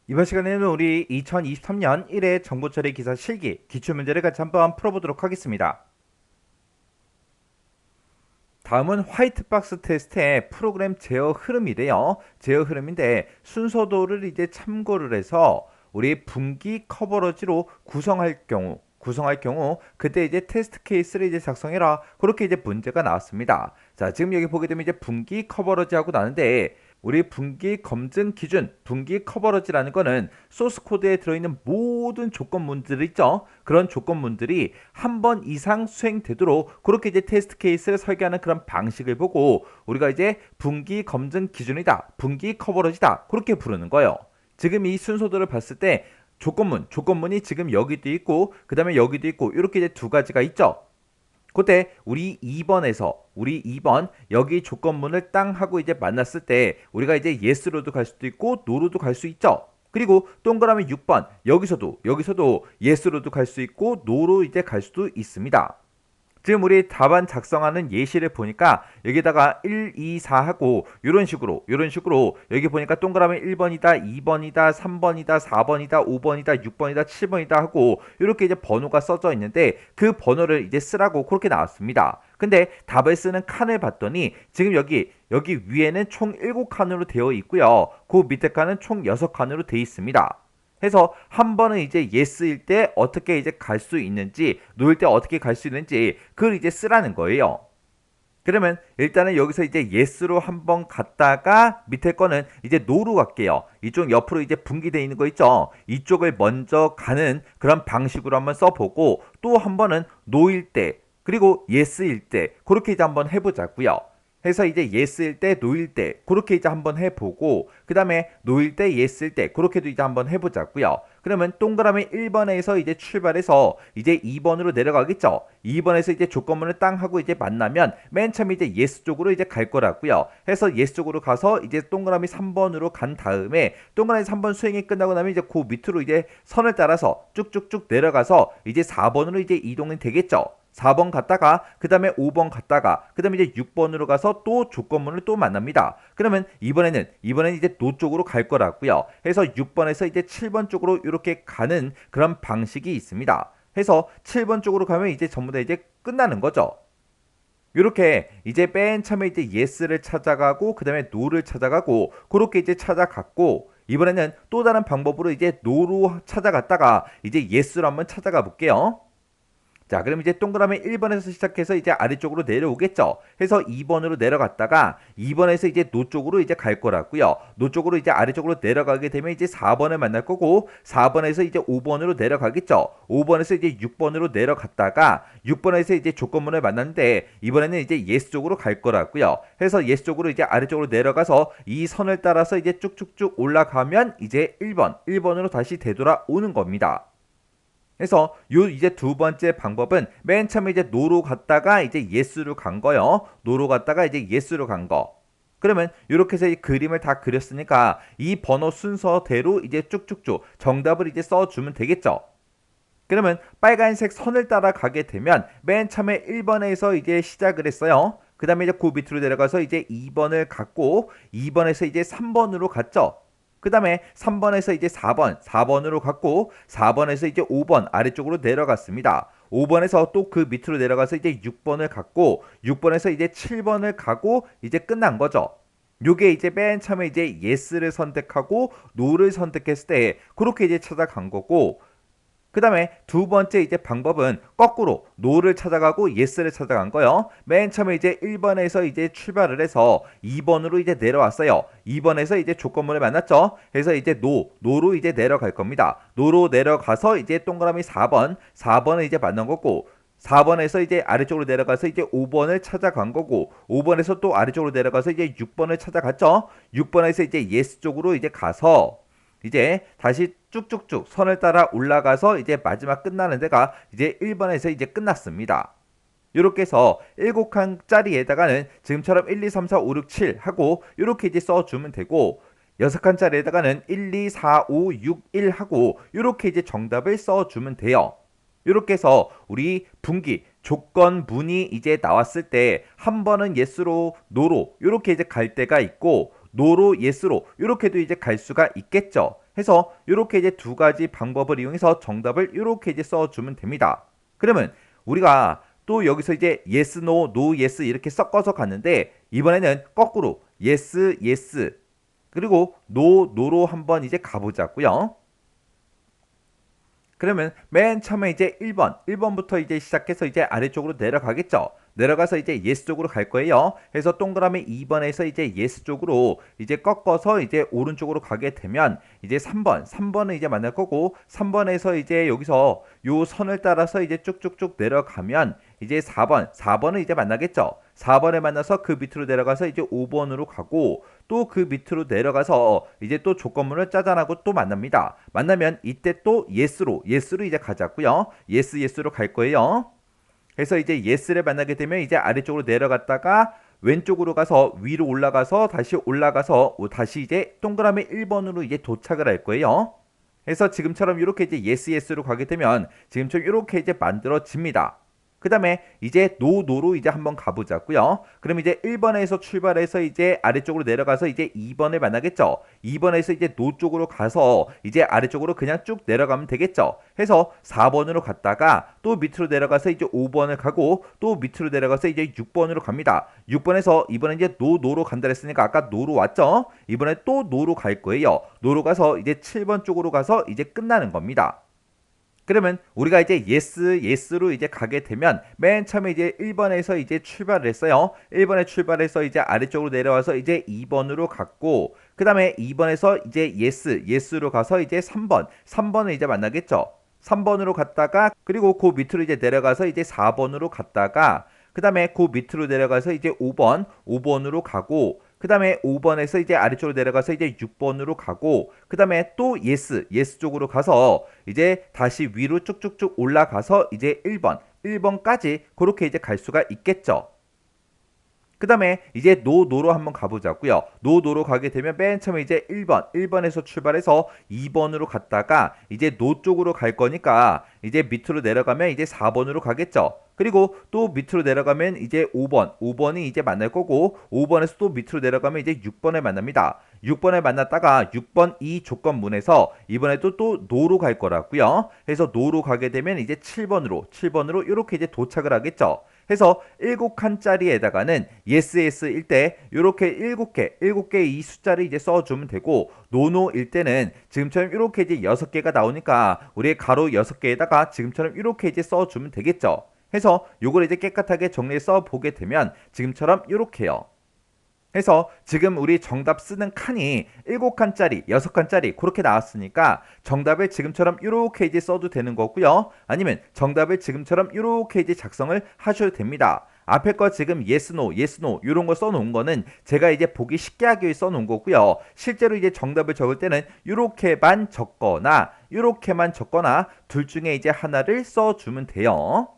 이번 시간에는 우리 2023년 1회 정보처리 기사 실기 기출문제를 같이 한번 풀어보도록 하겠습니다. 다음은 화이트박스 테스트의 프로그램 제어 흐름이래요. 제어 흐름인데 순서도를 이제 참고를 해서 우리 분기 커버러지로 구성할 경우 그때 이제 테스트 케이스를 이제 작성해라. 그렇게 이제 문제가 나왔습니다. 자, 지금 여기 보게 되면 이제 분기 커버러지 하고 나는데 우리 분기 검증 기준, 분기 커버러지라는 거는 소스 코드에 들어있는 모든 조건문들 있죠. 그런 조건문들이 한 번 이상 수행되도록 그렇게 이제 테스트 케이스를 설계하는 그런 방식을 보고 우리가 이제 분기 검증 기준이다, 분기 커버러지다 그렇게 부르는 거예요. 지금 이 순서들을 봤을 때 조건문이 지금 여기도 있고 그 다음에 여기도 있고 이렇게 이제 두 가지가 있죠. 그때 우리 2번 여기 조건문을 땅 하고 이제 만났을 때 우리가 이제 yes로도 갈 수도 있고 no로도 갈 수 있죠. 그리고 동그라미 6번 여기서도 yes로도 갈 수 있고 no로 이제 갈 수도 있습니다. 지금 우리 답안 작성하는 예시를 보니까 여기다가 1, 2, 4 하고 이런 식으로 여기 보니까 동그라미 1번이다, 2번이다, 3번이다, 4번이다, 5번이다, 6번이다, 7번이다 하고 이렇게 이제 번호가 써져 있는데 그 번호를 이제 쓰라고 그렇게 나왔습니다. 근데 답을 쓰는 칸을 봤더니 지금 여기 위에는 총 7칸으로 되어 있고요. 그 밑에 칸은 총 6칸으로 되어 있습니다. 해서 한 번은 이제 yes일 때 어떻게 이제 갈 수 있는지, no일 때 어떻게 갈 수 있는지 그걸 이제 쓰라는 거예요. 그러면 일단은 여기서 이제 yes로 한 번 갔다가 밑에 거는 이제 no로 갈게요. 이쪽 옆으로 이제 분기되어 있는 거 있죠. 이쪽을 먼저 가는 그런 방식으로 한번 써보고 또 한 번은 no일 때 그리고 yes일 때 그렇게 이제 한번 해보자고요. 해서 이제 yes일 때, no일 때 그렇게 이제 한번 해보고 그 다음에 no일 때, yes일 때 그렇게도 이제 한번 해보자고요. 그러면 동그라미 1번에서 이제 출발해서 이제 2번으로 내려가겠죠. 2번에서 이제 조건문을 땅 하고 이제 만나면 맨 처음에 이제 yes 쪽으로 이제 갈 거라고요. 해서 yes 쪽으로 가서 이제 동그라미 3번으로 간 다음에 동그라미 3번 수행이 끝나고 나면 이제 그 밑으로 이제 선을 따라서 쭉쭉쭉 내려가서 이제 4번으로 이제 이동이 되겠죠. 4번 갔다가 그 다음에 5번 갔다가 그 다음에 이제 6번으로 가서 또 조건문을 또 만납니다. 그러면 이번에는 이제 노 쪽으로 갈 거라고요. 해서 6번에서 이제 7번 쪽으로 이렇게 가는 그런 방식이 있습니다. 해서 7번 쪽으로 가면 이제 전부 다 이제 끝나는 거죠. 이렇게 이제 맨 처음에 이제 yes를 찾아가고 그 다음에 no를 찾아가고 그렇게 이제 찾아갔고 이번에는 또 다른 방법으로 이제 no로 찾아갔다가 이제 yes로 한번 찾아가 볼게요. 자, 그럼 이제 동그라미 1번에서 시작해서 이제 아래쪽으로 내려오겠죠. 해서 2번으로 내려갔다가 2번에서 이제 노 쪽으로 이제 갈 거라고요. 노 쪽으로 이제 아래쪽으로 내려가게 되면 이제 4번을 만날 거고 4번에서 이제 5번으로 내려가겠죠. 5번에서 이제 6번으로 내려갔다가 6번에서 이제 조건문을 만났는데 이번에는 이제 yes 쪽으로 갈 거라고요. 해서 yes 쪽으로 이제 아래쪽으로 내려가서 이 선을 따라서 이제 쭉쭉쭉 올라가면 이제 1번으로 다시 되돌아오는 겁니다. 그래서 요 이제 두 번째 방법은 맨 처음에 이제 노로 갔다가 이제 yes로 간 거요. 노로 갔다가 이제 yes로 간 거. 그러면 이렇게 해서 이 그림을 다 그렸으니까 이 번호 순서대로 이제 쭉쭉쭉 정답을 이제 써주면 되겠죠. 그러면 빨간색 선을 따라 가게 되면 맨 처음에 1번에서 이제 시작을 했어요. 그 다음에 이제 그 밑으로 내려가서 이제 2번을 갔고 2번에서 이제 3번으로 갔죠. 그 다음에 3번에서 이제 4번으로 갔고 4번에서 이제 5번 아래쪽으로 내려갔습니다. 5번에서 또 그 밑으로 내려가서 이제 6번을 갔고 6번에서 이제 7번을 가고 이제 끝난 거죠. 요게 이제 맨 처음에 이제 yes를 선택하고 no를 선택했을 때 그렇게 이제 찾아간 거고 그 다음에 두 번째 이제 방법은 거꾸로 no를 찾아가고 yes를 찾아간 거요. 맨 처음에 이제 1번에서 이제 출발을 해서 2번으로 이제 내려왔어요. 2번에서 이제 조건문을 만났죠. 그래서 이제 no로 이제 내려갈 겁니다. no로 내려가서 이제 동그라미 4번을 이제 만난 거고 4번에서 이제 아래쪽으로 내려가서 이제 5번을 찾아간 거고 5번에서 또 아래쪽으로 내려가서 이제 6번을 찾아갔죠. 6번에서 이제 yes 쪽으로 이제 가서 이제 다시 쭉쭉쭉 선을 따라 올라가서 이제 마지막 끝나는 데가 이제 1번에서 이제 끝났습니다. 이렇게 해서 7칸짜리에다가는 지금처럼 1, 2, 3, 4, 5, 6, 7 하고 이렇게 이제 써주면 되고 6칸짜리에다가는 1, 2, 4, 5, 6, 1 하고 이렇게 이제 정답을 써주면 돼요. 이렇게 해서 우리 분기 조건문이 이제 나왔을 때 한 번은 yes로 no로 이렇게 이제 갈 때가 있고 no로 yes로 이렇게도 이제 갈 수가 있겠죠. 해서 이렇게 이제 두 가지 방법을 이용해서 정답을 이렇게 이제 써주면 됩니다. 그러면 우리가 또 여기서 이제 yes, no, no, yes 이렇게 섞어서 갔는데 이번에는 거꾸로 yes, yes 그리고 no, no로 한번 이제 가보자고요. 그러면 맨 처음에 이제 1번부터 이제 시작해서 이제 아래쪽으로 내려가겠죠. 내려가서 이제 yes 쪽으로 갈 거예요. 해서 동그라미 2번에서 이제 yes 쪽으로 이제 꺾어서 이제 오른쪽으로 가게 되면 이제 3번은 이제 만날 거고 3번에서 이제 여기서 요 선을 따라서 이제 쭉쭉쭉 내려가면 이제 4번은 이제 만나겠죠. 4번에 만나서 그 밑으로 내려가서 이제 5번으로 가고 또 그 밑으로 내려가서 이제 또 조건문을 짜잔하고 또 만납니다. 만나면 이때 또 yes로 이제 가자고요. yes로 갈 거예요. 그래서 이제 yes를 만나게 되면 이제 아래쪽으로 내려갔다가 왼쪽으로 가서 위로 올라가서 다시 올라가서 다시 이제 동그라미 1번으로 이제 도착을 할 거예요. 그래서 지금처럼 이렇게 이제 yes로 가게 되면 지금처럼 이렇게 이제 만들어집니다. 그 다음에 이제 노로 이제 한번 가보자고요. 그럼 이제 1번에서 출발해서 이제 아래쪽으로 내려가서 이제 2번을 만나겠죠. 2번에서 이제 노 쪽으로 가서 이제 아래쪽으로 그냥 쭉 내려가면 되겠죠. 해서 4번으로 갔다가 또 밑으로 내려가서 이제 5번을 가고 또 밑으로 내려가서 이제 6번으로 갑니다. 6번에서 이번에 이제 노로 간다 했으니까 아까 노로 왔죠. 이번에 또 노로 갈 거예요. 노로 가서 이제 7번 쪽으로 가서 이제 끝나는 겁니다. 그러면 우리가 이제 yes로 이제 가게 되면 맨 처음에 이제 1번에서 이제 출발을 했어요. 1번에 출발해서 이제 아래쪽으로 내려와서 이제 2번으로 갔고 그 다음에 2번에서 이제 yes로 가서 이제 3번을 이제 만나겠죠. 3번으로 갔다가 그리고 그 밑으로 이제 내려가서 이제 4번으로 갔다가 그 다음에 그 밑으로 내려가서 이제 5번으로 가고 그 다음에 5번에서 이제 아래쪽으로 내려가서 이제 6번으로 가고 그 다음에 또 yes 쪽으로 가서 이제 다시 위로 쭉쭉쭉 올라가서 이제 1번까지 그렇게 이제 갈 수가 있겠죠. 그 다음에 이제 노로 한번 가보자고요. 노로 가게 되면 맨 처음에 이제 1번에서 출발해서 2번으로 갔다가 이제 노 쪽으로 갈 거니까 이제 밑으로 내려가면 이제 4번으로 가겠죠. 그리고 또 밑으로 내려가면 이제 5번이 이제 만날 거고 5번에서 또 밑으로 내려가면 이제 6번에 만납니다. 6번에 만났다가 6번 이 조건문에서 이번에도 또 노로 갈 거라고요. 그래서 노로 가게 되면 이제 7번으로 이렇게 이제 도착을 하겠죠. 해서 7칸짜리에다가는 yes일 때 이렇게 7개 이 숫자를 이제 써주면 되고 노일 때는 지금처럼 이렇게 이제 6개가 나오니까 우리의 가로 6개에다가 지금처럼 이렇게 이제 써주면 되겠죠. 해서 요걸 이제 깨끗하게 정리해서 보게 되면 지금처럼 이렇게요. 해서 지금 우리 정답 쓰는 칸이 7칸짜리, 6칸짜리 그렇게 나왔으니까 정답을 지금처럼 이렇게 이제 써도 되는 거고요. 아니면 정답을 지금처럼 이렇게 이제 작성을 하셔도 됩니다. 앞에 거 지금 yes, no 이런 거 써놓은 거는 제가 이제 보기 쉽게 하기 위해 써놓은 거고요. 실제로 이제 정답을 적을 때는 이렇게만 적거나 둘 중에 이제 하나를 써주면 돼요.